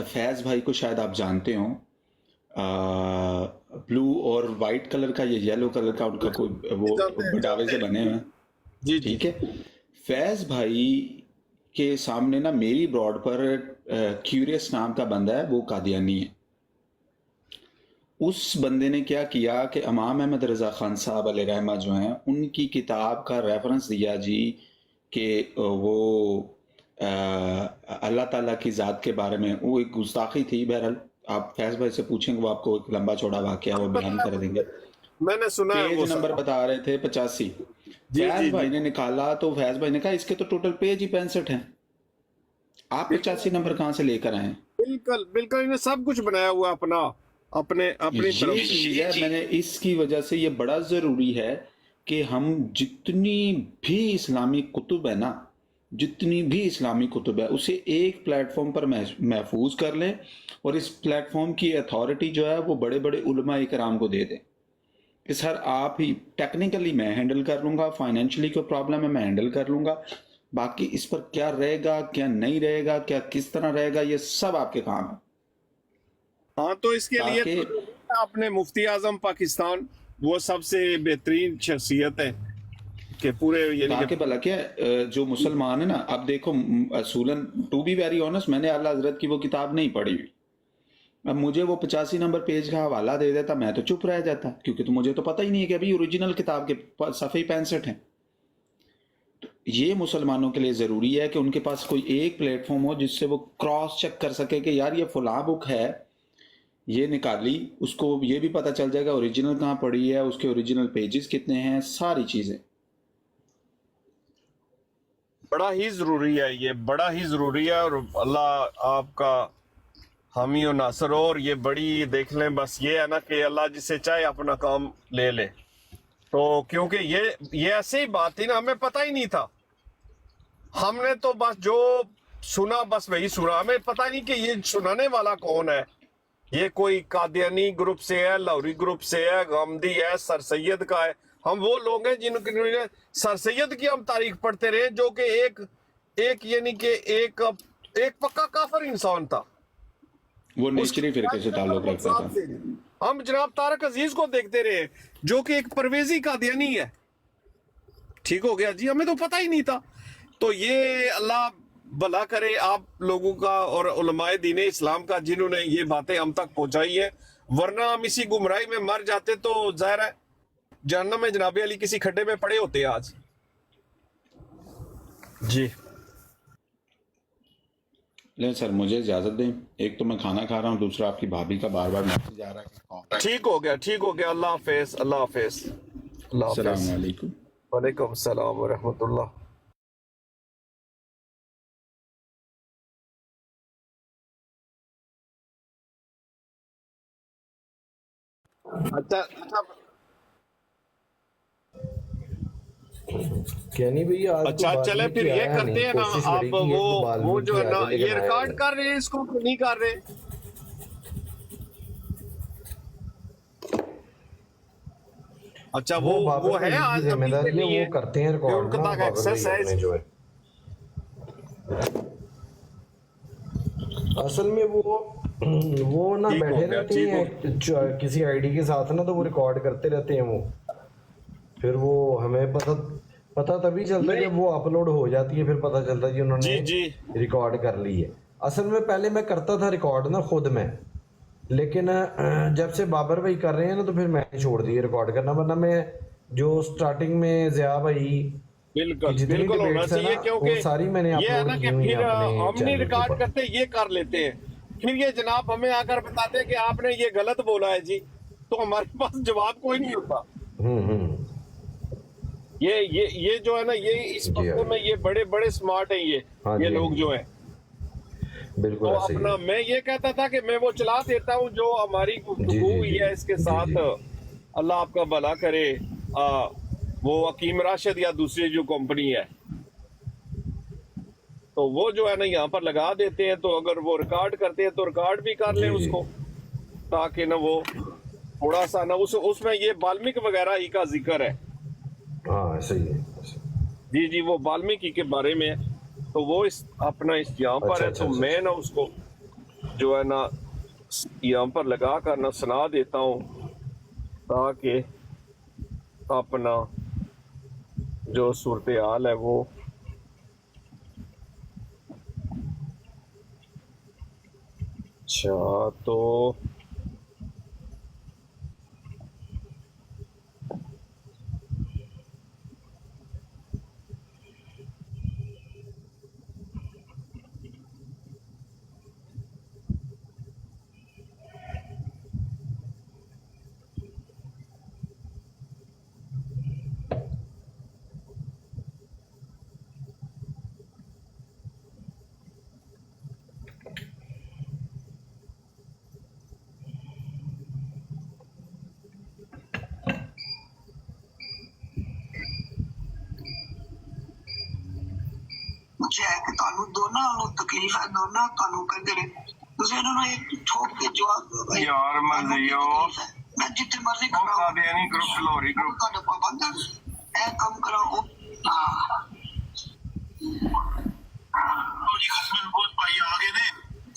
फैज़ भाई को शायद आप जानते हो। ब्लू और वाइट कलर का या येलो कलर का उनका कोई वो जानते हैं बटावे जानते से हैं। बने हुए हैं। जी जी। ठीक है। फैज़ भाई के सामने ना मेरी ब्रॉड पर क्यूरियस नाम का बंदा है, वो कादियानी है। उस बंदे ने क्या किया कि इमाम अहमद रज़ा ख़ान साहब अलैहि रहमा जो हैं, उनकी किताब का रेफरेंस दिया जी कि वो अल्लाह ताला की ज़ात के बारे में वो एक गुस्ताखी थी। बहरहाल आप फैज़ भाई से पूछेंगे, वो आपको एक लंबा चौड़ा वाक़या वो बयान पता है कर मुझे, देंगे। मैंने सुना है पेज वो नंबर सब। बता रहे थे 85। जी जी फैज़ जी। भाई ने निकाला तो फैज़ भाई ने कहा इसके तो टोटल पेज ही 65 हैं, आप बिल्कुल 85 नंबर कहाँ से लेकर आए हैं? बिल्कुल बिल्कुल, इन्हें सब कुछ बनाया हुआ अपना, अपने अपनी तरफ ये से। चीज़ है, मैंने इसकी वजह से ये बड़ा ज़रूरी है कि हम जितनी भी इस्लामी कुतुब है ना, जितनी भी इस्लामी कुतुब है उसे एक प्लेटफॉर्म पर महफूज कर लें और इस प्लेटफॉर्म की अथॉरिटी जो है वो बड़े बड़े उलमा इकराम को दे दें कि सर आप ही, टेक्निकली मैं हैंडल कर लूँगा, फाइनेंशियली कोई प्रॉब्लम है मैं हैंडल कर लूँगा, बाकी इस पर क्या रहेगा क्या नहीं रहेगा क्या किस तरह रहेगा ये सब आपके काम है। हाँ, तो इसके लिए ताकि तो अपने मुफ्ती आजम पाकिस्तान वो सबसे बेहतरीन शख्सियत है कि पूरे यानी कि। ताकि भला क्या जो मुसलमान है ना, अब देखो असूलन टू बी वेरी ऑनेस्ट मैंने आला हजरत की वो किताब नहीं पढ़ी हुई। अब मुझे वो 85 नंबर पेज का हवाला दे देता मैं तो चुप रह जाता, क्योंकि तो मुझे तो पता ही नहीं है कि अभी ओरिजिनल किताब के सफ़े 65 हैं। तो ये मुसलमानों के लिए ज़रूरी है कि उनके पास कोई एक प्लेटफॉर्म हो जिससे वो क्रॉस चेक कर सके कि यार ये फला बुक है, ये निकाली, उसको ये भी पता चल जाएगा ओरिजिनल कहाँ पड़ी है, उसके ओरिजिनल पेजेस कितने हैं, सारी चीज़ें। बड़ा ही जरूरी है, ये बड़ा ही जरूरी है। और अल्लाह आपका हामी और नासर हो। और ये बड़ी देख लें, बस ये है ना कि अल्लाह जिसे चाहे अपना काम ले ले। तो क्योंकि ये ऐसे ही बात थी ना, हमें पता ही नहीं था, हमने तो बस जो सुना बस वही सुना, हमें पता नहीं कि ये सुनाने वाला कौन है। ये कोई कादियानी ग्रुप से है, लाहौरी ग्रुप से है, गामदी है, सर सैयद का है। हम वो लोग हैं जिन्होंने सर सैयद की हम तारीख पढ़ते रहे, जो कि एक यानी कि एक पक्का काफिर इंसान था। वो उसकी नेचरी फिरके से ताल्लुक़ रखता था। से हम जनाब तारक अजीज को देखते रहे, जो कि एक परवेजी कादियानी है। ठीक हो गया जी, हमें तो पता ही नहीं था। तो ये अल्लाह भला करे आप लोगों का और उलमाए दीन इस्लाम का, जिन्होंने ये बातें हम तक पहुंचाई है। वरना हम इसी गुमराही में मर जाते तो जाहिर है जहन्नम में जनाबे अली किसी खड्डे में पड़े होते आज। जी लेकिन सर मुझे इजाज़त दें, एक तो मैं खाना खा रहा हूँ, दूसरा आपकी भाभी का बार बार मैसेज आ रहा है कि कॉल। ठीक हो गया, ठीक हो गया। अल्लाह हाफिज, अल्लाह हाफिज, अल्लाह हाफिज। अस्सलाम वालेकुम। वालेकुम सलाम व रहमतुल्लाह। अच्छा अच्छा क्या नहीं भैया, आज तो अच्छा, चले बाल्मीकि फिर ये आया करते नहीं। हैं ना। कोशिश आप बड़ी की है कि वो जो बाल्मीकि है आ ना, जाए, ये लेकिन आया रिकॉर्ड नहीं। कर रहे हैं इसको कि नहीं कर रहे? अच्छा, वो वो बाबर है भाई की आज अभी के जिम्मेदारी है, लिए वो करते हैं कि रिकॉर्ड उनके ना तक बाबर एक्सेस भाई है अपने जो है। असल में वो ना ठीक हो बैठे गया, रहते ठीक हो गया। हैं किसी आईडी के साथ ना, तो वो रिकॉर्ड करते रहते हैं। वो फिर वो हमें पता तभी चलता है नहीं जब वो अपलोड हो जाती है, फिर पता चलता है कि उन्होंने जी जी। रिकॉर्ड कर ली है। असल में पहले मैं करता था रिकॉर्ड ना खुद में, लेकिन जब से बाबर भाई कर रहे हैं ना, तो फिर मैंने छोड़ दिया रिकॉर्ड करना। वरना मैं जो स्टार्टिंग में ज़िया भाई की बिल्कुल जितनी बिल्कुल होना डिबेट्स है ना, चाहिए, क्योंकि वो सारी मैंने ये है अपलोड ना की कि हुई हैं फिर अपने हम नहीं चैनल के रिकॉर्ड ऊपर। करते, ये कर लेते हैं। फिर ये जनाब हमें आकर बताते हैं कि आपने ये गलत बोला है जी, तो हमारे पास जवाब कोई नहीं होता। हम्म। ये जो है ना, ये इस जी हाँ पक्के में जी। ये बड़े बड़े स्मार्ट हैं हाँ ये जी, हाँ लोग जी, जो हैं। बिल्कुल तो ऐसे ही अपना है। मैं ये कहता था कि मैं वो चला देता हूँ जो हमारी जी गुफ्तगू जी हुई जी है इसके जी साथ। जी। अल्लाह आपका भला करे। वो हकीम राशिद या दूसरी जो कंपनी है, तो वो जो है ना यहाँ पर लगा देते हैं। तो अगर वो रिकॉर्ड करते हैं तो रिकॉर्ड भी कर लें जी जी। उसको, ताकि ना वो थोड़ा सा ना उसमें ये वाल्मीकि वगैरह ही का जिक्र है। हाँ ऐसे ही है। जी जी, वो वाल्मीकि के बारे में है। तो वो इस अपना इस यहाँ पर अच्छा है, अच्छा तो अच्छा मैं अच्छा। ना उसको जो है ना यहाँ पर लगा कर ना सुना देता हूँ ताकि अपना जो सूरत हाल है वो अच्छा तो मुझे है कि ਤੁਹਾਨੂੰ ਦੋਨਾਂ ਨੂੰ ਤਕਲੀਫ ਹੈ ਦੋਨਾਂ ਤੁਹਾਨੂੰ ਕਹਿੰਦੇ ਨੇ ਤੁਸੀਂ ਇਹਨਾਂ ਨੂੰ ਇੱਕ ਠੋਕ ਕੇ ਜਵਾਬ ਦਿਓ ਭਾਈ यार मजियो ਮੈਂ ਜਿੱਥੇ ਮਰਜ਼ੀ ਉਹ ਕਰਾਉਂ ਕਾਦੀਆਨੀ ਗਰੁੱਪ ਲੋਰੀ ਗਰੁੱਪ ਤੁਹਾਡਾ ਪਾਬੰਦ ਇਹ ਕੰਮ ਕਰਾਓ ਹਾਂ ਜੀ ਹਸਬੰਦ ਬਹੁਤ ਭਾਈ ਆ ਗਏ ਨੇ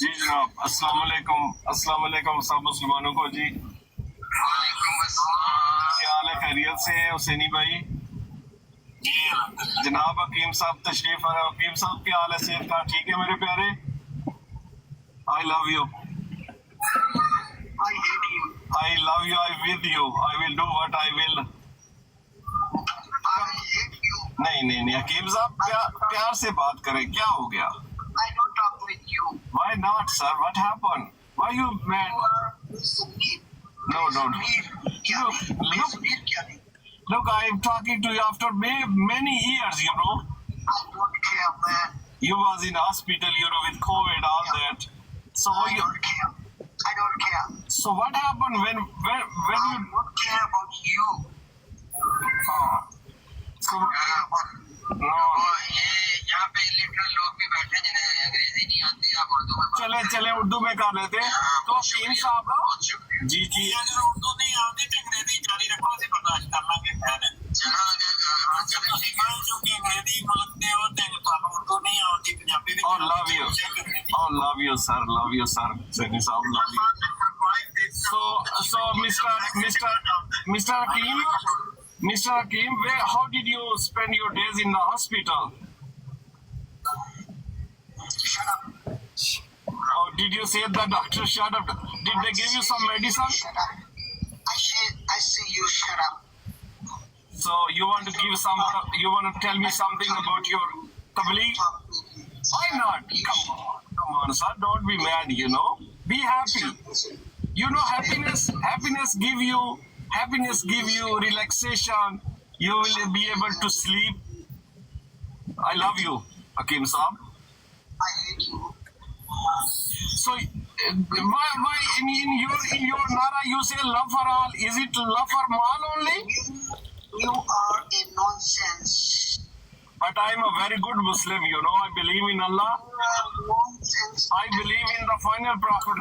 जी जनाब अस्सलाम वालेकुम सब मुसलमानों को जी वालेकुम अस्सलाम क्या हाल है खैरियत से है हुसैनी भाई जी जनाब हकीम साहब तशरीफ है हकीम साहब क्या हाल है सेहत का ठीक है मेरे प्यारे I love you I hate you I love you I with you I will do what I will I hate you नहीं हकीम साहब प्यार से बात करें क्या हो गया I don't talk with you Why not, sir? What happened? Why you mad? No. क्या नहीं क्या नहीं Look, I am talking to you after many years, you know. I don't care man You was in hospital, you know, with COVID, all that. So I don't care I don't care so what happened when I you? don't care about you So no. ये यहाँ पे literal लोग भी बैठे जिन्हें अंग्रेजी नहीं आती आप उर्दू में चले उर्दू में कर लेते हैं तो हकीम साहब बहुत शुक्रिया जी अगर उर्दू नहीं आती तो अंग्रेजी जारी रखो से बर्दाश्त कर लांगे चलो जब ਤੁਸੀਂ ਕਹੋ ਜੋ ਕਿ ਅੰਗਰੇਜ਼ੀ ਬੋਲਦੇ ਹੋ ਤੇ ਤੁਹਾਨੂੰ ਉਰਦੂ ਨਹੀਂ ਆਉਂਦੀ ਪੰਜਾਬੀ ਵਿੱਚ Oh, love you, sir. Sani Saab, love you. So, Mr. Hakim, how did you spend your days in the hospital? Shut up. Oh, did you say the doctor shut up? Did they give you some medicine? Shut up. I say you shut up. So you want to tell me something about your tabligh? Why not? Come on, sir. Don't be mad, you know. Be happy. You know, happiness give you relaxation. You will be able to sleep. I love you, Hakim Saab. I hate you. So, why in your nara you say love for all? Is it love for mal only? You are a nonsense. But I am a very good Muslim, you know. I believe in Allah. You are nonsense. I believe in the final prophet,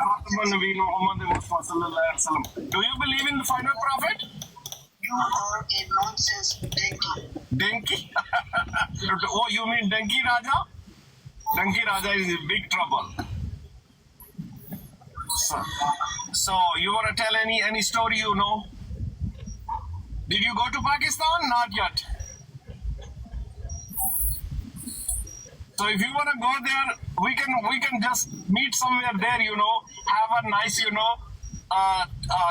Nabi Muhammad Mustafa sallallahu alaihi wasallam. Do you believe in the final prophet? You are a nonsense donkey. Denki? Oh, you mean Denki Raja? Denki Raja is in big trouble. So you want to tell any story you know? Did you go to Pakistan? Not yet. So if you want to go there, we can just meet somewhere there, you know, have a nice, you know,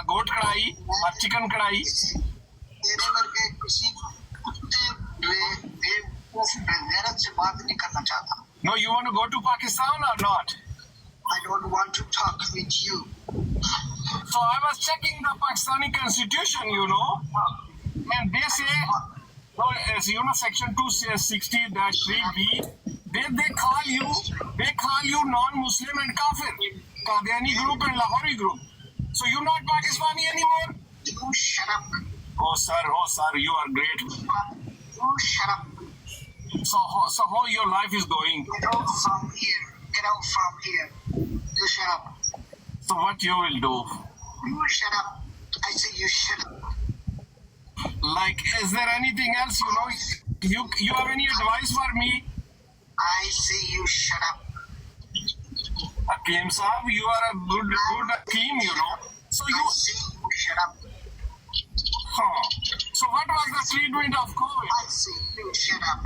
goat kadai or chicken kadai. तेरे वर्गे किसी कुत्ते बेवकूफ बेगैरत से बात नहीं करना चाहता. No, you want to go to Pakistan or not? I don't want to talk with you. So I was checking the Pakistani constitution, you know, and they say, no, as you know, section 260-3B, they call you non-Muslim and kafir, Qadiani group and Lahori group. So you're not Pakistani anymore? You shut up. Oh sir, you are great. You shut up. So how your life is going? Get out from here. Get out from here. You shut up. So what you will do? You shut up. I say you shut up. Like, is there anything else, you know? You have any advice for me? I say you shut up. Hakim Saab, you are a good Hakim, you know. So you, Shut up. so what was the treatment of COVID? I say you shut up.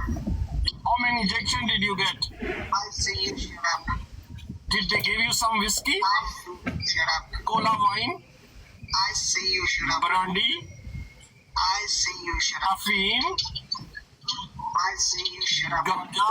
How many injection did you get? I say you shut up. Did they give you some whiskey, I say you shut up. cola wine, I say you shut up. brandy, I say you shut up. caffeine, I say you shut up. ganja?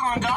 ganja?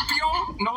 opium? No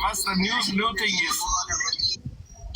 what's the new thing is?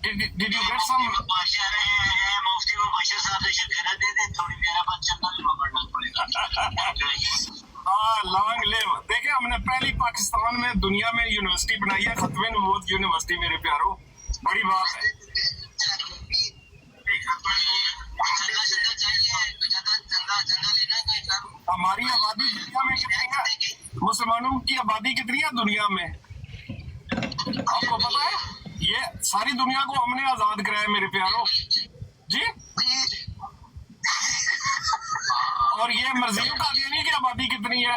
Did you get some? मुफ्ती मुबशर साहब से शिकायत दे दे थोड़ी मेरा बच्चा ना पकड़ना पड़ेगा. Long live. देखिए हमने पहली पाकिस्तान में दुनिया में यूनिवर्सिटी बनाई है, खतवे नबूवत यूनिवर्सिटी मेरे प्यारो, बड़ी बात है. हमारी आबादी दुनिया में कितनी है? मुसलमानों की आबादी कितनी है दुनिया में? आपको पता है? ये सारी दुनिया को हमने आजाद कराया मेरे प्यारो जी. और ये मर्जियों का नहीं की आबादी कितनी है?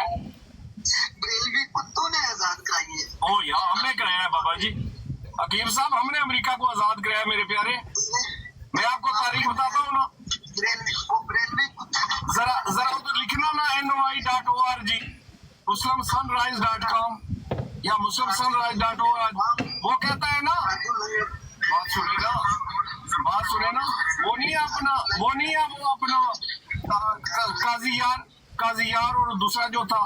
बरेलवी कुत्तों ने आजाद कराई है. ओ यार हमने कराया है बाबा जी. हकीम साहब हमने अमेरिका को आजाद कराया मेरे प्यारे. मैं आपको तारीख बताता हूँ ना, बरेलवी कुत्ते ने. जरा उधर लिखना ना NOI.org, muslimsunrise.com या muslimsunrise.org. वो कहता है ना, बात सुने ना, वो नहीं है वो अपना काजी यार और दूसरा जो था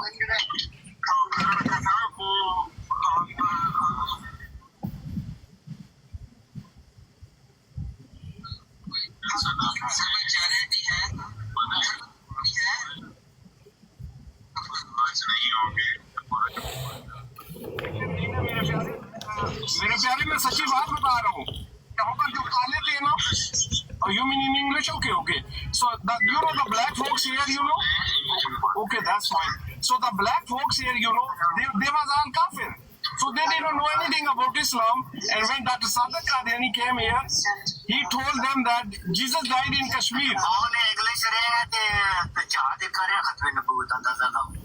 मेरे प्यारे, मैं सच्ची बात बता रहा हूँ. यहाँ पर जो काले थे ना, you mean in English? Okay. So you know the black folks here, you know? Okay, that's fine. So the black folks here, you know, they was all kafir. So they didn't know anything about Islam. And when Dr. Sadiq Qadiani came here, he told them that Jesus died in Kashmir.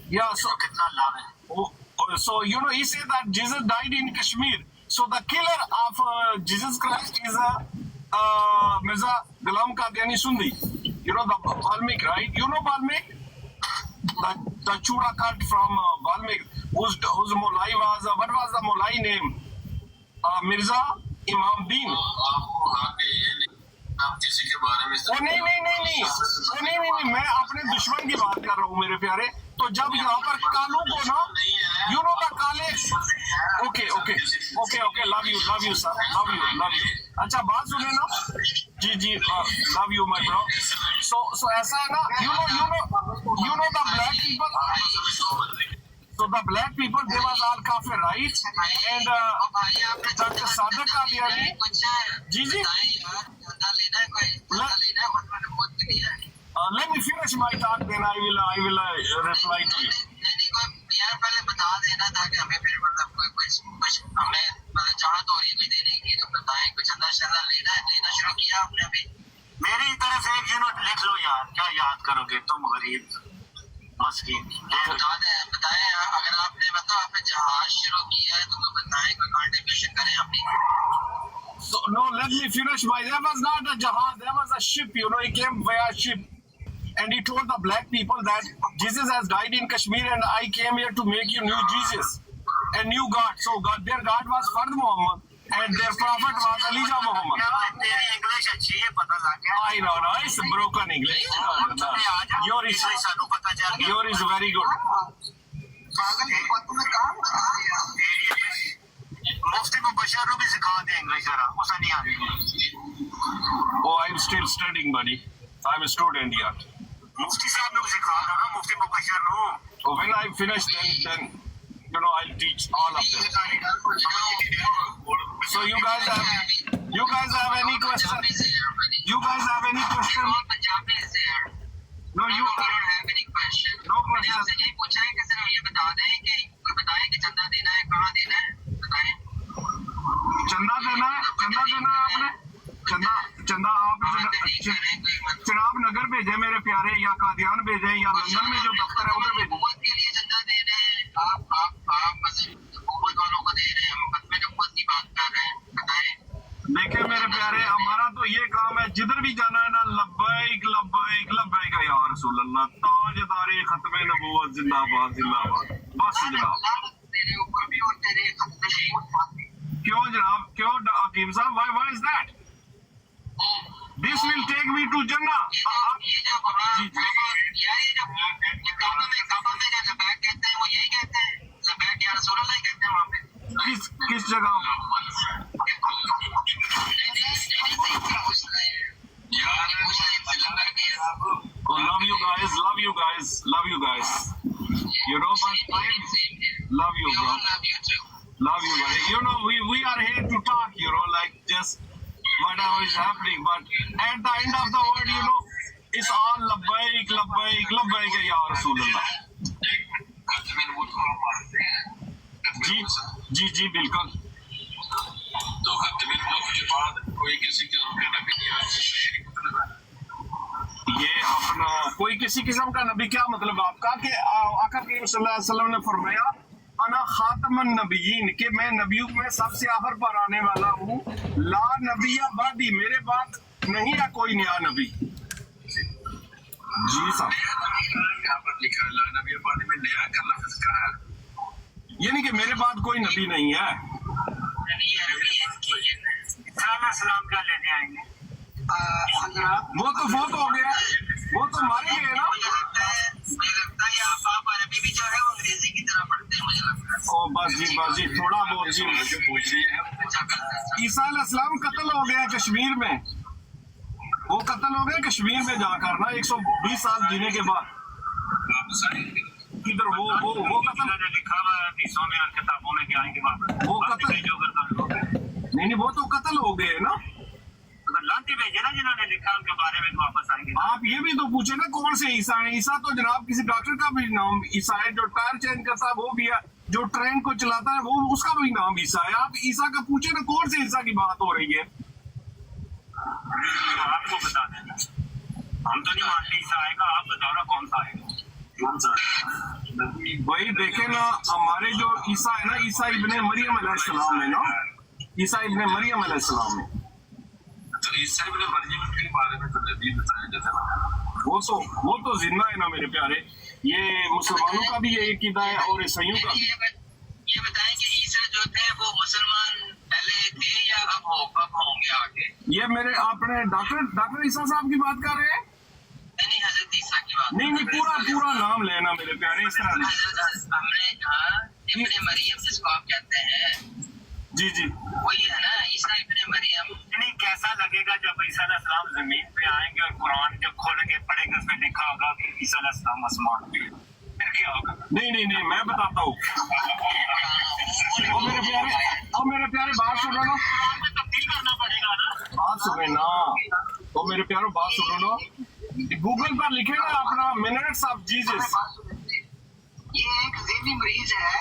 Yeah, so you know, he said that Jesus died in Kashmir. So the killer of Jesus Christ is Mirza Ghulam Qadiani Sundi. You know the Balmik, right? You know Balmik? The Chura cult from Balmik, whose Molai was, what was the Molai name? Mirza Imam Din. नहीं, मैं अपने दुश्मन की बात कर रहा हूँ मेरे प्यारे. तो जब यहाँ पर कालू को ना, you know the काले, okay, love you sir, love you. अच्छा बात सुने ना, जी, love you my bro. So ऐसा है ना, you know the black people. So the black people, they was all kafir, right? And Dr. Sadiq Qadiani, ji. Let me finish my talk, then I will reply to you. यार पहले बता देना ताकि हमें फिर मतलब कुछ हमें मतलब चाहत हो रही है देने की तो बताएं. कुछ अंदाजा लेना शुरू किया आपने अभी? मेरी तरफ एक यूनिट लिख लो यार, क्या याद करोगे तुम गरीब मस्कीन. बताएं अगर आपने मतलब आपने जहाज शुरू किया है तो बताएं, कोई कंट्रीब्यूशन करें अपनी. So no, let me finish. There was not a jahaz, there was a ship. You know, he came via ship, and he told the black people that Jesus has died in Kashmir, and I came here to make you new Jesus, a new God. So their God was Fard Muhammad, and their prophet was Elijah Muhammad. तेरी English अच्छी है, पता लग गया. I know, it's broken English. Yours is very good. पागल की बातों में काम मुफ्ती मुबशर को भी सिखा दे इंग्लिश जरा, उसे नहीं आती. Oh, I'm still studying, buddy. I'm a student yet. मुफ्ती साहब ने सिखा दो ना मुफ्ती मुबशर को. So when I finish, then you know I'll teach all of them. So you guys have any question? You guys have any question? No, you don't have any question. No question. आपसे यही पूछा है कि सिर्फ ये बता दें कि बताएं कि चंदा देना है, कहाँ देना है, बताएं. चंदा देना है आपने. चिनाब नगर भेजे मेरे प्यारे, या कादियान भेजे, या लंदन में जो दफ्तर है उधर भेजे। हुकूमत के लिए चंदा दे रहे हैं, आप हुकूमत वालों को दे रहे हैं, हम बदमे हुकूमत की बात कर रहे हैं, बताएं। देखिए मेरे प्यारे, हमारा तो ये काम है, जिधर भी जाना है ना, लब्बैक लब्बैक लब्बैक या रसूल अल्लाह, ताजदारे खत्मे नबूवत जिंदाबाद जिंदाबाद। बस जनाब, तेरे ऊपर भी और तेरे खत्मे नबूवत। क्यों जनाब, क्यों हकीम साहब, why is that? This will take me to जन्नत। ये जो काबा में जो लबैक कहते हैं वो यही कहते हैं, लबैक या रसूल अल्लाह ही कहते हैं वहाँ पे। किस जगह? Oh, love you guys. You know, but I love you, bro. Love you, buddy. You know, we are here to talk, you know, like just whatever is happening. But at the end of the word, you know, it's all labbaik, labbaik, labbaik, ya Rasulullah. जी बिल्कुल। तो खत्मे नबूवत के बाद कोई किसी किस्म का नबी नहीं आया। ये अपना कोई किसी किस्म का नबी, क्या मतलब आपका? कि आका करीम सल्लल्लाहु अलैहि वसल्लम ने फरमाया अना खातमन नबिय्यीन, कि मैं नबियों में सबसे आखिर पर आने वाला हूँ। ला नबिया बादी, मेरे बाद नहीं है कोई नया नबी। जी साहब, यहाँ पर लिखा है ला नबिया बादी में नया का लफ्ज कहा है, यानी कि मेरे बाद कोई नबी नहीं है। सलाम क्या लेने आएंगे? वो तो बहुत हो गया, वो तो मारे गए ना। मुझे लगता है आप अरबी भी जो है वो अंग्रेजी की तरह पढ़ते हैं, मुझे लगता है। ओ बस जी थोड़ा बहुत जी। जो पूछ रही है ईसा अलैहिस्सलाम कत्ल हो गया कश्मीर में, वो कत्ल हो गया कश्मीर में जाकर ना 120 साल जीने के बाद। वापस आएंगे किधर वो कत्ल लिखा हुआ है हदीसों में और किताबों में कि आएंगे वापस। वो कत्ल जो करता है नहीं, वो तो कत्ल हो गए ना। लांती भेजे ना जिन्होंने लिखा उनके बारे में वापस आएंगे। आप ये भी तो पूछे ना कौन से ईसा है? ईसा तो जनाब किसी डॉक्टर का भी नाम ईसा है, जो टायर चेंज करता है वो भी है, जो ट्रेन को चलाता है वो उसका भी नाम ईसा है। आप ईसा का पूछे ना कौन से ईसा की बात हो रही है? आपको बता देना, हम तो नहीं मानते ईसा आएगा, आप बताओ ना कौन सा आएगा। कौन सा? वही देखे ना, हमारे जो ईसा है ना, ईसा इब्ने मरियम अलैहिस्सलाम है ना, ईसा इब्ने मरियम अलैहिस्सलाम है। तो ईसा इब्ने मरियम के बारे में तो नबी बताया जाता है, वो तो जिंदा है ना मेरे प्यारे। ये मुसलमानों का भी ये अकीदा है और ईसाइयों का भी। ये बताएं कि ईसा जो थे वो मुसलमान पहले थे या अब होंगे आगे? ये मेरे अपने डॉक्टर ईसा साहब की बात कर रहे हैं? नहीं, हजरत ईसा की बात। नहीं, पूरा नाम लेना मेरे प्यारे, इस तरह नहीं। हमने कहा इब्ने मरियम जिसको आप कहते हैं, जी वही है ना ईसा इब्ने मरियम। नहीं, कैसा लगेगा जब ईसा अलैहिस्सलाम जमीन पे आएंगे और कुरान जब खोल के पढ़ेंगे उसमें लिखा होगा कि ईसा अलैहिस्सलाम आसमान पे, फिर क्या होगा? नहीं, मैं बताता हूँ। और मेरे प्यारे बात सुनो ना, तब्दील करना पड़ेगा ना। बात सुने ना, तो मेरे प्यारो बात सुनो ना, गूगल पर लिखे ना अपना मिनट्स ऑफ जीसस। ये एक ज़हनी मरीज है,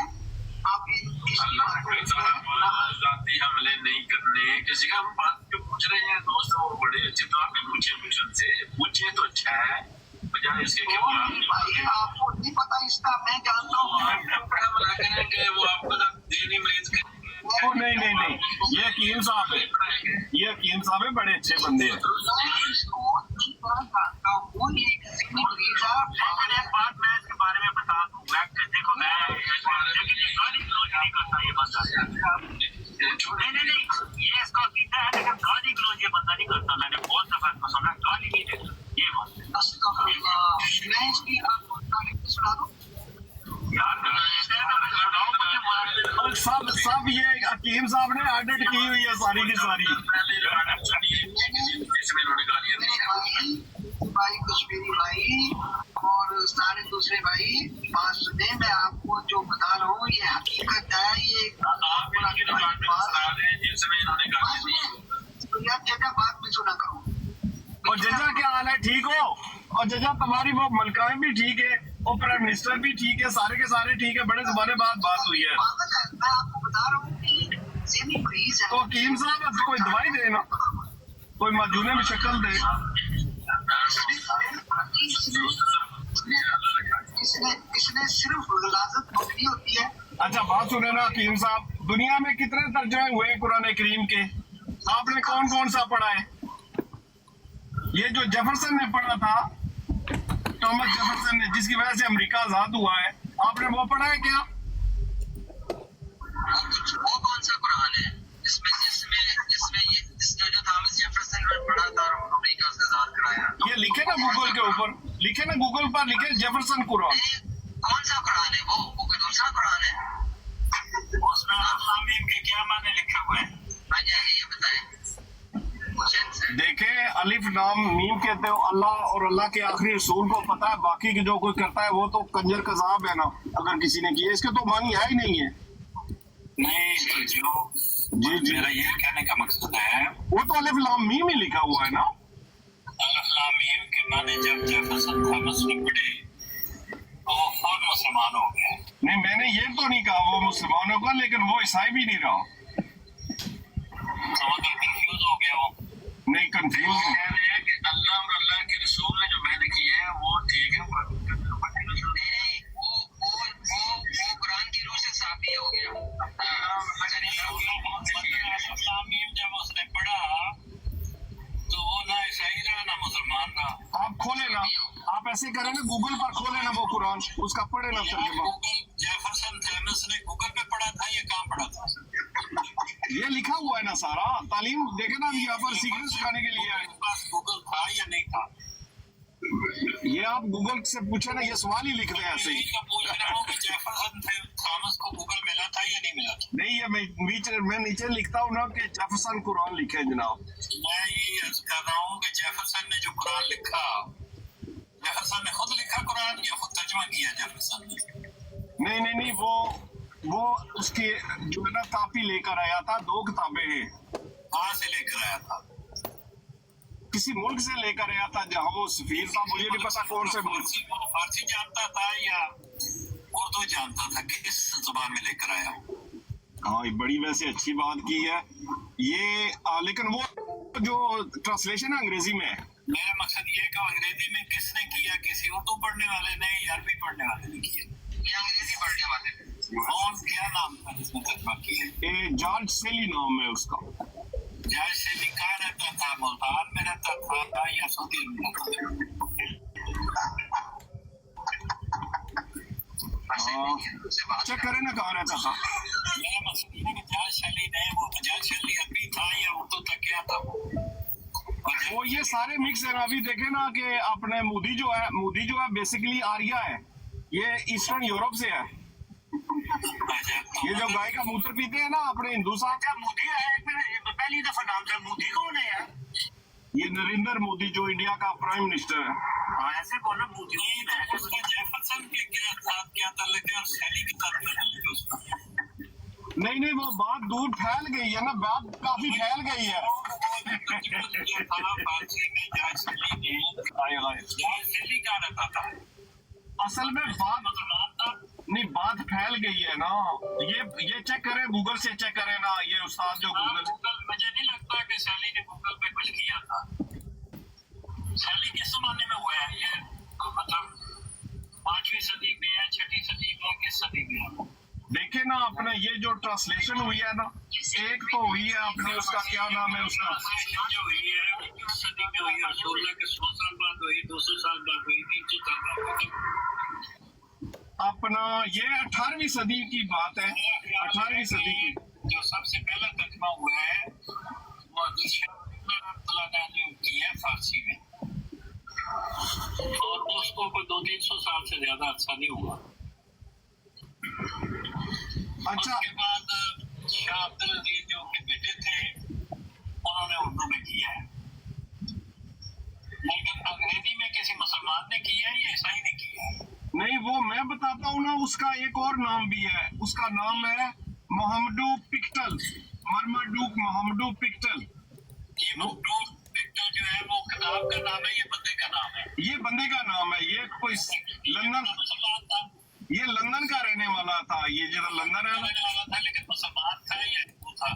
आप जाती हमले नहीं करने किसी का। हम बात जो पूछ रहे हैं दोस्तों, वो बड़े अच्छे, तो आप पूछे मुझसे, पूछे तो अच्छा है, बजाय इसके कि आपको नहीं पता इसका, मैं जानता हूँ। वो आपको दीनी मरीज नहीं, ये हकीम साहब है, बड़े अच्छे बंदे हैं। बात मैं इसके बारे में बता दूं, देखो मैं नहीं, ये इसका अकीदा है, लेकिन गाली गलौज ये बंदा नहीं करता। मैंने बहुत दफा इसको सुना, गाली नहीं देता ये बात। मैं इसकी आपको सुना दूं यार, सब ये हकीम साहब ने एडिट की हुई है सारी की सारी। भाई कश्मीरी भाई और सारे दूसरे भाई, बात सुने, मैं आपको जो बता रहा हूँ ये हकीकत है। ये यार जगह बात भी सुना करो। और जजा क्या हाल है? ठीक हो? और जजा तुम्हारी वो मलकाएं भी ठीक है और प्राइम मिनिस्टर भी ठीक है, सारे के सारे ठीक है, बड़े जमाने बाद बात हुई है। मैं आपको बता रहा हूँ कि ज़हनी मरीज है। तो हकीम साहब कोई दवाई देना, कोई मजूने में शक्ल दे। इसने सिर्फ गुलाजत पकड़ी होती है। अच्छा बात सुने ना हकीम साहब, दुनिया में कितने तर्जुमे हुए कुरान करीम के? आपने कौन कौन सा पढ़ा है? ये जो जेफरसन ने पढ़ा था, थॉमस जेफरसन ने, जिसकी वजह से अमेरिका आजाद हुआ है, आपने वो पढ़ा है क्या? वो कौन सा कुरान है इसमें इसने जो थॉमस जेफरसन ने पढ़ा था और अमेरिका से आजाद कराया? ये लिखे ना गूगल के ऊपर, लिखे ना गूगल पर, लिखे जेफरसन कुरान। कौन सा कुरान है वो कोई दूसरा कुरान है? उसमें अल्लाह के क्या माने लिखा हुआ है? ये बताएं मुझे। देखे अलिफ लाम मीम कहते हो अल्लाह और अल्लाह के आखिरी रसूल को पता है, बाकी के जो कोई करता है वो तो कंजर कज़ाब है ना, अगर किसी ने किया। इसके तो मानी है ही नहीं है। नहीं तो जो जी जी, मेरा ये कहने का मकसद है, वो तो अलिफ लाम मीम ही लिखा हुआ है ना। अल्लाह मीम के माने जब जेफरसन थॉमस ने पढ़े तो वो फौरन मुसलमान हो गया। नहीं मैंने ये तो नहीं कहा वो मुसलमान होगा, लेकिन वो ईसाई भी नहीं रहा। समझ कंफ्यूज हो गया वो। नहीं कंफ्यूज कह रहे हैं कि अल्लाह और अल्लाह के रसूल ने जो मैंने किया है वो ठीक है, वो कुरान की रूह से साबित हो गया। जब उसने पढ़ा तो वो ना ईसाई रहा ना मुसलमान रहा। आप खोले ना, आप ऐसे करें ना, गूगल पर खोले ना वो कुरान, उसका पढ़े ना तर्जुमा। जेफरसन थॉमस ने गूगल पे पढ़ा था, ये कहाँ पढ़ा था? ये लिखा हुआ है ना सारा, तालीम देखे ना, यहाँ पर सीखने सिखाने के लिए है। आपके पास गूगल था या नहीं था? ये आप गूगल से पूछे ना, ये सवाल ही लिख रहे हैं ऐसे ही। यही तो पूछ रहा हूँ कि जेफरसन थॉमस को गूगल मिला था या नहीं मिला था? नहीं ये मैं नीचे लिखता हूँ ना कि जेफरसन कुरान लिखे जनाब। मैं यही अर्ज कर रहा हूँ कि जेफरसन ने जो कुरान लिखा, जेफरसन ने खुद लिखा कुरान या खुद तर्जुमा किया जेफरसन ने? नहीं वो उसकी जो है ना कापी लेकर आया था, 2 किताबें हैं। कहाँ से लेकर आया था? किसी मुल्क से लेकर आया था जहाँ वो सफीर था, मुझे नहीं पता कौन से मुल्क। फारसी जानता था या उर्दू जानता था? किस जुबान में लेकर आया? हाँ ये बड़ी वैसे अच्छी बात की है ये, लेकिन वो जो ट्रांसलेशन है अंग्रेजी में है। मेरा मकसद ये है कि अंग्रेजी में किसने किया? किसी उर्दू पढ़ने वाले ने या अरबी पढ़ने वाले ने किया? ये अंग्रेजी पढ़ने वाले। कौन, क्या नाम था जिसने तर्जुमा किया? जॉर्ज सेली नाम है उसका। जॉर्ज सेली कहाँ रहता था? मुल्तान में रहता था या सऊदी में रहता था? चेक करें ना कहाँ रहता था। मेरा मकसद ये है कि जॉर्ज सेली ने, वो जॉर्ज सेली अरबी था या उर्दू तक क्या था? वो ये सारे मिक्स है ना। अभी देखे ना कि अपने मोदी जो है बेसिकली आर्या है, ये ईस्टर्न यूरोप से है। ये जो गाय का मूत्र पीते हैं ना अपने हिंदू साहब, मोदी है, पहली दफा नाम था। मोदी कौन है यार? ये नरेंद्र मोदी जो इंडिया का प्राइम मिनिस्टर है। हाँ ऐसे बोलो मोदी है। उसका जेफरसन के क्या साथ क्या ताल्लुक है और सैली के साथ क्या ताल्लुक है उसका? नहीं वो बात दूर फैल गई है ना, बात काफी फैल गई है। फारसी में जॉर्ज सेली कहाँ रहता था? असल में बात नहीं, बात फैल गई है ना। ये चेक करें, गूगल से चेक करें ना, ये उस्ताद जो गूगल। मुझे नहीं लगता कि सैली ने गूगल पे कुछ किया था। सैली किस जमाने में हुआ है ये? मतलब 5वीं सदी में या 6वीं सदी में, किस सदी में? देखे ना अपने ये जो ट्रांसलेशन हुई है ना, एक तो हुई है अपने, उसका क्या नाम है उसका, जो हुई है सदी में हुई है, 16 के 100 साल बाद हुई, 200 साल बाद हुई, 300 साल बाद हुई। अपना ये 18वीं सदी की बात है, 18वीं सदी की। जो सबसे पहला तर्जुमा हुआ है वो ने किया है फारसी में, और उसको कोई 200-300 साल से ज्यादा अच्छा नहीं हुआ। अच्छा, उसके बाद शाह अब्दुल अजीज जो उनके बेटे थे उन्होंने उर्दू में किया है, लेकिन अंग्रेजी में किसी मुसलमान ने किया है या ईसाई ने किया है? नहीं वो मैं बताता हूँ ना, उसका एक और नाम भी है, उसका नाम है मोहम्मदू पिक्टल, मरमडूक मोहम्मदू पिक्टल। ये मोहम्मदू पिक्टल जो है वो किताब का नाम है, ये बंदे का नाम है? ये बंदे का नाम है। ये कोई लंदन, मुसलमान था? ये लंदन का रहने वाला था, ये जो लंदन है ना, रहने वाला था, लेकिन मुसलमान था या हिंदू था?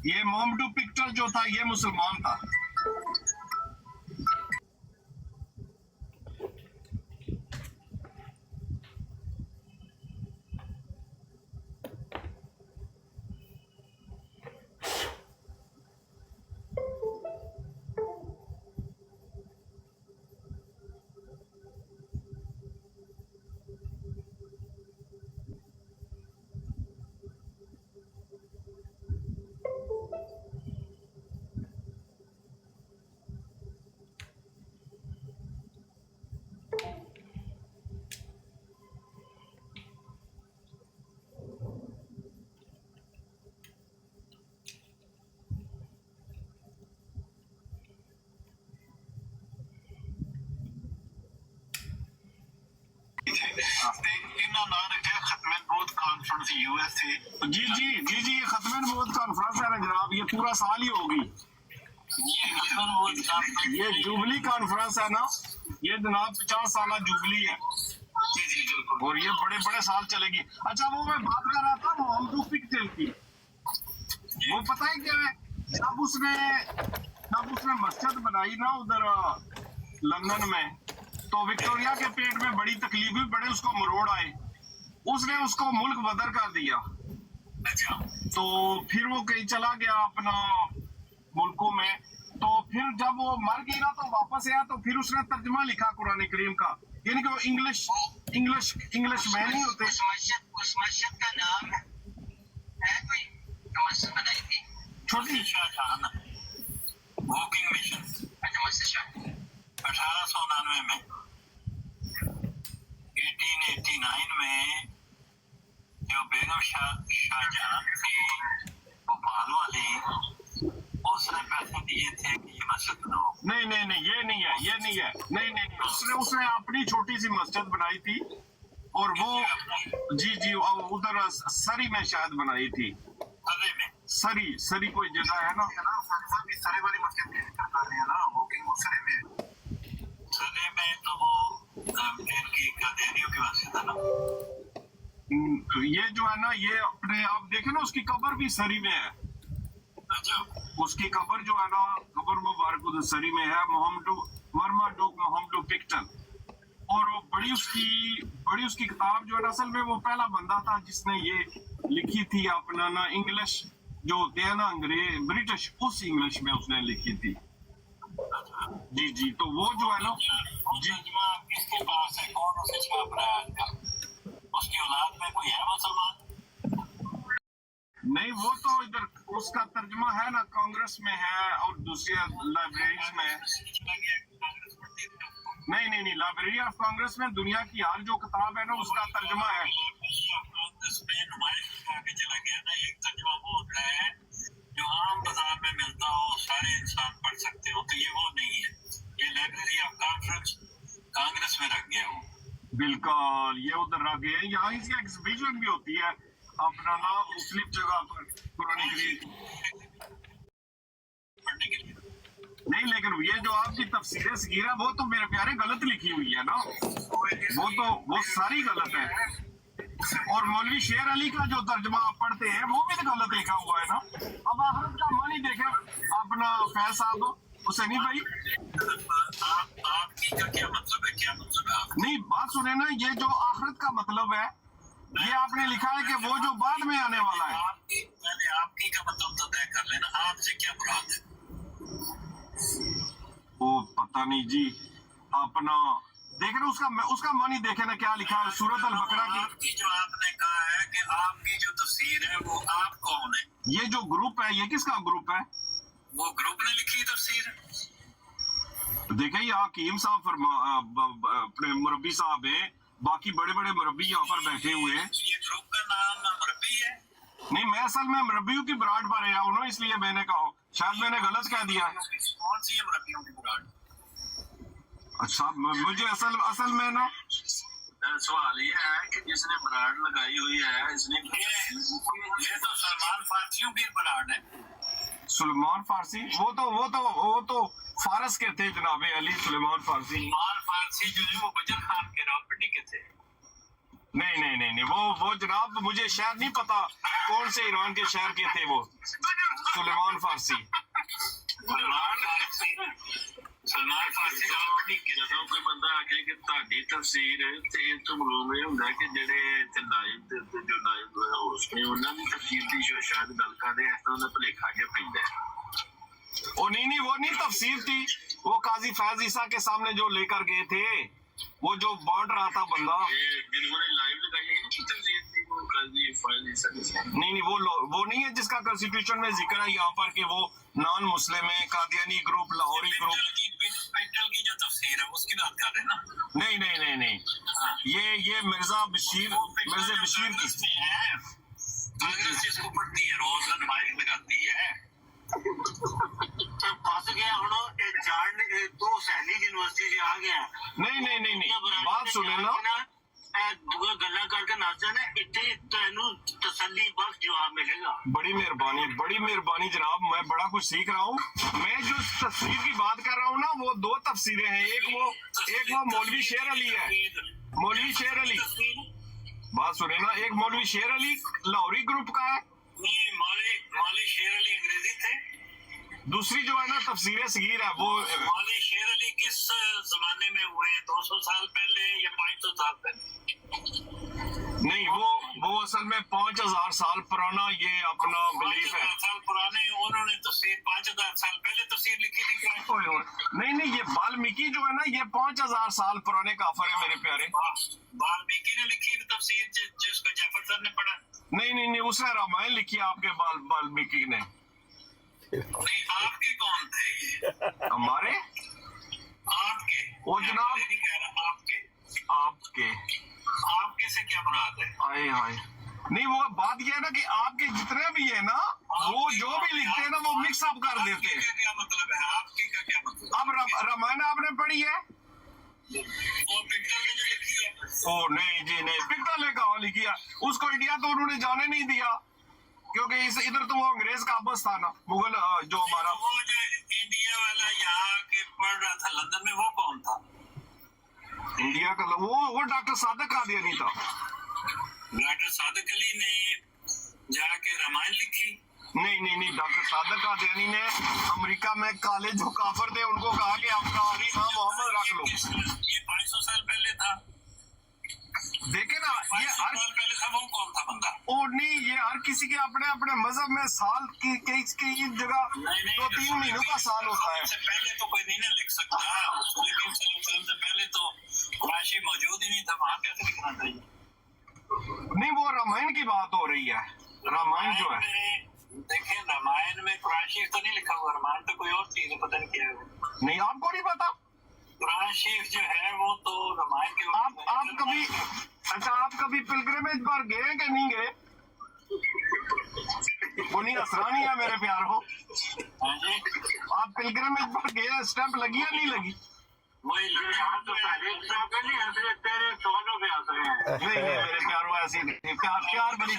ये मोहम्मदू पिक्टल जो था ये मुसलमान था। यूएस थे। जी जी जी जी, ये खत्म नबूवत कॉन्फ्रेंस है ना जनाब, ये पूरा साल ही होगी। ये खत्म नबूवत कॉन्फ्रेंस, ये जुबली कॉन्फ्रेंस है ना, ये जनाब 50 साल जुबली है जी जी बिल्कुल। और ये बड़े बड़े साल चलेगी। अच्छा, वो मैं बात कर रहा था मोहम्मद पिक्चर की, वो पता है क्या है, जब उसने मस्जिद बनाई ना उधर लंदन में, तो विक्टोरिया के पेट में बड़ी तकलीफ हुई, बड़े उसको मरोड़ आए, उसने उसको मुल्क बदर कर दिया। अच्छा, तो फिर वो कहीं चला गया अपना मुल्कों में, तो फिर जब वो मर गई ना तो वापस आया, तो फिर उसने तर्जमा लिखा कुरान करीम का, यानी कि वो इंग्लिश में नहीं होते। उस मस्जिद का नाम है कोई जो मस्जिद बनाई थी? छोटी शाहजहां वॉकिंग मिशन, अच्छा, मस्जिद शाह 1899 में, 1889 में जो बेगम शाहजहां थी भोपाल वाली, उसने पैसे दिए थे कि ये मस्जिद बनाओ। नहीं नहीं नहीं, ये नहीं है, ये नहीं है, नहीं नहीं, उसने अपनी छोटी सी मस्जिद बनाई थी, और वो जी जी उधर सरी में शायद बनाई थी, सरे में, सरी कोई जगह है ना। सरे वाली मस्जिद की जिक्र कर रहे हैं ना, वॉकिंग सरे में तो वो इनकी कादियानियों की मस्जिद है ना। ये जो है ना, ये अपने आप देखे ना, उसकी कब्र भी सरी में है। अच्छा, उसकी कब्र जो है ना, कब्र मुबारक उधर सरी में है, मरमाडुक मोहम्मद पिक्टन। और वो बड़ी उसकी किताब जो है ना, असल में वो पहला बंदा था जिसने ये लिखी थी अपना ना, इंग्लिश जो होते हैं ना अंग्रेज ब्रिटिश, उस इंग्लिश में उसने लिखी थी। जी जी, तो वो जो है ना, जी किसके पास है, कौन उसे छाप रहा है आजकल? उसकी औलाद में कोई है मुसलमान? नहीं, वो तो इधर उसका तर्जमा है ना, कांग्रेस में है और दूसरी लाइब्रेरीज में। नहीं, लाइब्रेरी ऑफ कांग्रेस में दुनिया की हर जो किताब है ना, उसका तर्जमा है। कांग्रेस में नुमाइश आगे चला गया ना, एक तर्जमा वो होता है जो आम बाजार में मिलता हो, सारे इंसान पढ़ सकते हो, तो ये वो नहीं है। ये लाइब्रेरी ऑफ कॉन्फ्रेंस कांग्रेस में रख गया वो। बिल्कुल, ये उधर रख गए। यहाँ इसकी एग्जीबिशन भी होती है अपना नाम मुस्लिम जगह पर पुरानी करीब पढ़ने के लिए। नहीं, लेकिन ये जो आपकी तफसीरें सगीरा, वो तो मेरे प्यारे गलत लिखी हुई है ना, वो सारी गलत है। और मौलवी शेर अली का जो तर्जमा आप पढ़ते हैं, वो भी तो गलत लिखा हुआ है ना। अब आखिरत का मानी देखे अपना फैज साहब हुसैनी भाई, आपकी का क्या मतलब है, क्या मतलब है आप? नहीं बात सुने ना, ये जो आखिरत का मतलब है, ये आपने लिखा है कि वो जो बाद में आने वाला है। पहले आपकी का मतलब तो तय कर लेना, आपसे क्या मुराद है? वो पता नहीं जी, अपना देख रहे उसका मानी देखे ना क्या लिखा है सूरत अल बकरा की। आपकी जो आपने कहा है कि आपकी जो तफसीर है वो आप कौन है? ये जो ग्रुप है, ये किसका ग्रुप है? वो ग्रुप ने लिखी तफसीर है। देखे यहाँ हकीम साहब अपने मुरब्बी साहब है, बाकी बड़े बड़े मुरब्बी यहाँ पर बैठे हुए हैं। ये ग्रुप का नाम मुरब्बी है? नहीं, मैं असल में मुरब्बियों की ब्रांड पर आया हूँ ना, इसलिए मैंने कहा, शायद मैंने गलत कह दिया। कौन सी है मुरब्बियों की ब्रांड? अच्छा, मुझे असल में ना सवाल ये है कि जिसने ब्रांड लगाई हुई है, इसने ये तो सलमान फारसियों की ब्रांड है। सुलेमान फारसी, वो तो फारस के थे जनाबे अली सुलेमान फारसी। सलमान फारसी जो है वो बजर खान के रावलपिंडी के थे। नहीं, वो जनाब मुझे शहर नहीं पता कौन से ईरान के शहर के थे वो सुलेमान फारसी। सलमान फारसी रावलपिंडी के। ਜਦੋਂ ਕੋਈ ਬੰਦਾ ਆ ਕੇ ਕਿ ਤੁਹਾਡੀ ਤਫਸੀਰ ਤੇ ਇਹ ਤੋਂ ਮਾਲੂਮ ਇਹ ਹੁੰਦਾ ਕਿ ਜਿਹੜੇ ਤੇ ਨਾਇਬ ਤੇ ਜੋ ਨਾਇਬ ਹੋਸਟ ਨੇ ਉਹਨਾਂ ਦੀ ਤਫਸੀਰ ਦੀ ਜੋ ਸ਼ਾਇਦ ਗੱਲ ਕਰਦੇ ਇਸ ਤਰ੍ਹਾਂ ਦਾ ਭੁਲੇਖਾ ਜਿਹਾ ਪੈਂਦਾ ਹੈ। वो नहीं तफसीर थी, वो काजी फैज ईसा के सामने जो लेकर गए थे, वो जो बांट रहा था बंदा। जिन्होंने लाइव लगाई है कि तफसीर थी वो काजी फैज ईसा के सामने। नहीं, वो नहीं है जिसका कॉन्स्टिट्यूशन में जिक्र है यहाँ पर कि वो नॉन मुस्लिम है, कादियानी ग्रुप, लाहौरी ग्रुप। पेंटल की जो तफसीर है उसकी बात कर रहे हैं ना? नहीं, ये मिर्जा बशीर की कांग्रेस इसको पढ़ती है, रोज नुमाइश लगाती है। फस गया हूं जान तो सैनिक यूनिवर्सिटी से आ गया। नहीं, बात सुने ना, दूआ गल्ला करके नस जाना, इतने तेनू तसल्ली बख्श जवाब मिलेगा। बड़ी मेहरबानी जनाब, मैं बड़ा कुछ सीख रहा हूँ। मैं जो तफसीर की बात कर रहा हूँ ना, वो दो तफसीरें हैं। एक वो मौलवी शेर अली है, मौलवी शेर अली, बात सुने ना, एक मौलवी शेर अली लाहौरी ग्रुप का है, नहीं, मौलवी शेर अली अंग्रेजी थे। दूसरी जो है ना तफसीर सगीर है, वो मौलवी शेर अली किस जमाने में हुए हैं? 200 साल पहले या 500 साल पहले? नहीं, वो असल में 5000 साल पुराना ये अपना बिलीफ है। 5000 साल पुराने उन्होंने तफसीर 5000 साल पहले तफसीर लिखी थी क्या? ओए ओए, नहीं, ये वाल्मीकि जो है ना, ये 5000 साल पुराने काफर है मेरे प्यारे। वाल्मीकि ने लिखी थी तफसीर जिसको जफर सर ने पढ़ा? नहीं, उसने रामायण लिखी है आपके वाल्मीकि ने। नहीं, आपके कौन थे ये? हमारे आपके? वो जनाब, नहीं कह रहा, आपके आपके से क्या मुराद है? आए हाय, नहीं, वो बात ये है ना कि आपके जितने भी है ना, वो जो भी लिखते हैं ना, वो मिक्स अप कर देते हैं। क्या मतलब है आपके का? क्या मतलब? अब रामायण आपने पढ़ी है? वो पिक्चर ने जो लिखी है? ओ नहीं जी नहीं, पिक्चर ने कहा लिखी है, उसको इंडिया तो उन्होंने जाने नहीं दिया, क्योंकि इधर तो वो अंग्रेज का बस था ना, मुगल जो हमारा। वो जो इंडिया वाला यहाँ के पढ़ रहा था लंदन में, वो कौन था? इंडिया का वो डॉक्टर सादक कादियानी था। डॉक्टर सादक अली ने जाके रामायण लिखी? नहीं, डॉक्टर सादक कादियानी ने अमेरिका में काले जो काफर थे उनको कहा कि आप कारी नाम मोहम्मद रख लो। ये 500 साल पहले था। देखे ना, ये 500 हर साल पहले था, वो कौन था बंदा? और नहीं, ये हर किसी के अपने अपने मजहब में साल की कई जगह 2-3 महीनों का साल होता है। उससे पहले तो कोई नहीं ना लिख सकता। लेकिन से पहले तो राशि मौजूद ही नहीं था, वहां कैसे लिखना चाहिए? नहीं, वो रामायण की बात हो रही है। रामायण जो है, देखिए, रामायण में कुरान शरीफ तो नहीं लिखा हुआ। रामायण तो कोई और चीज है, पता नहीं क्या है वो। नहीं, आपको नहीं पता? कुरान शरीफ जो है वो तो रामायण के आप कभी, अच्छा, आप कभी पिलग्रिमेज पर गए कि नहीं गए? वो नहीं असरानी है मेरे प्यारो, आप पिलग्रिमेज पर गए, स्टैंप लगी या नहीं लगी? वही तो तेरे सवालों पे हंस रहे हैं। नहीं मेरे प्यारो, ऐसी प्यार बड़ी।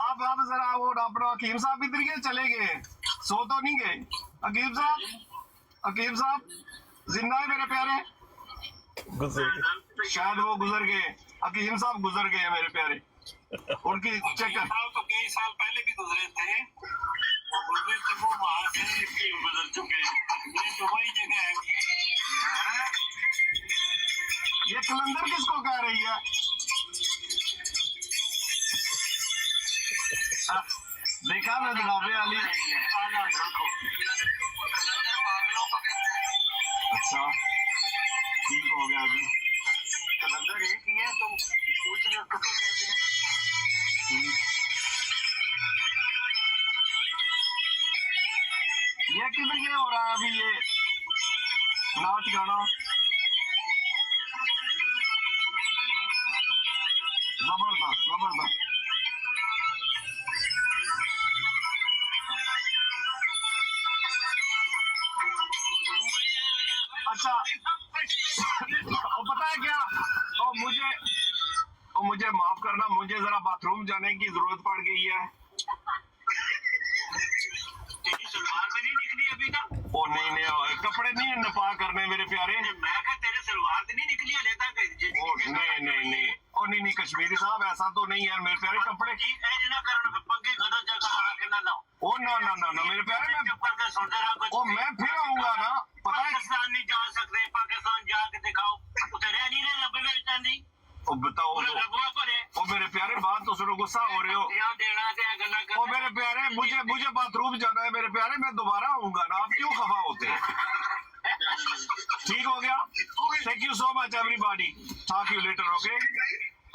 आप जरा वो अपना हकीम साहब इधर के चले गए, सो तो नहीं गए? हकीम साहब जिंदा है मेरे प्यारे? शायद वो गुजर गए, हकीम साहब गुजर गए मेरे प्यारे। उनकी चेक तो कई साल पहले भी गुजरे थे, वो वहां से गुजर चुके हैं। ये तो वही जगह है। ये कलंदर किसको कह रही है? देखा ना जनाबे अली। अच्छा, ठीक हो गया जी। कलंदर एक ही है, तो पूछ रहे उसको कहते हैं। ये किधर ये हो रहा है अभी, ये नाच गाना जबरदस्त। अच्छा, और पता है क्या, और मुझे माफ करना, मुझे जरा बाथरूम जाने की जरूरत पड़ गई है। तेरी सलवार में नहीं निकली अभी तक? ओ नहीं, कपड़े नहीं नपा करने मेरे प्यारे। मैं कहा तेरे सलवार नहीं निकली है, लेता नहीं, और नहीं, कश्मीरी साहब ऐसा तो नहीं है मेरे प्यारे। कपड़े पक्के गलत जगह आके ना लाओ। ओ ना मेरे प्यारे, मैं फिर आऊंगा ना, पता है? पाकिस्तान नहीं जा सकते, पाकिस्तान जाके दिखाओ, उधर नहीं रहे लबे नहीं। ओ बताओ, ओ मेरे प्यारे, बात तो सुनो, गुस्सा हो रहे हो? ओ मेरे प्यारे, मुझे बाथरूम जाना है मेरे प्यारे, मैं दोबारा आऊंगा ना, आप क्यों खफा होते हैं? ठीक हो गया, thank you so much everybody, talk you later, okay,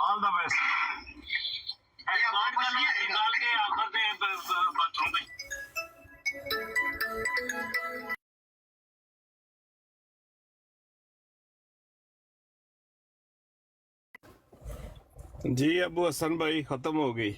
all the best. निकाल के आकर दे बाथरूम में। जी अबू हसन भाई, खत्म हो गई।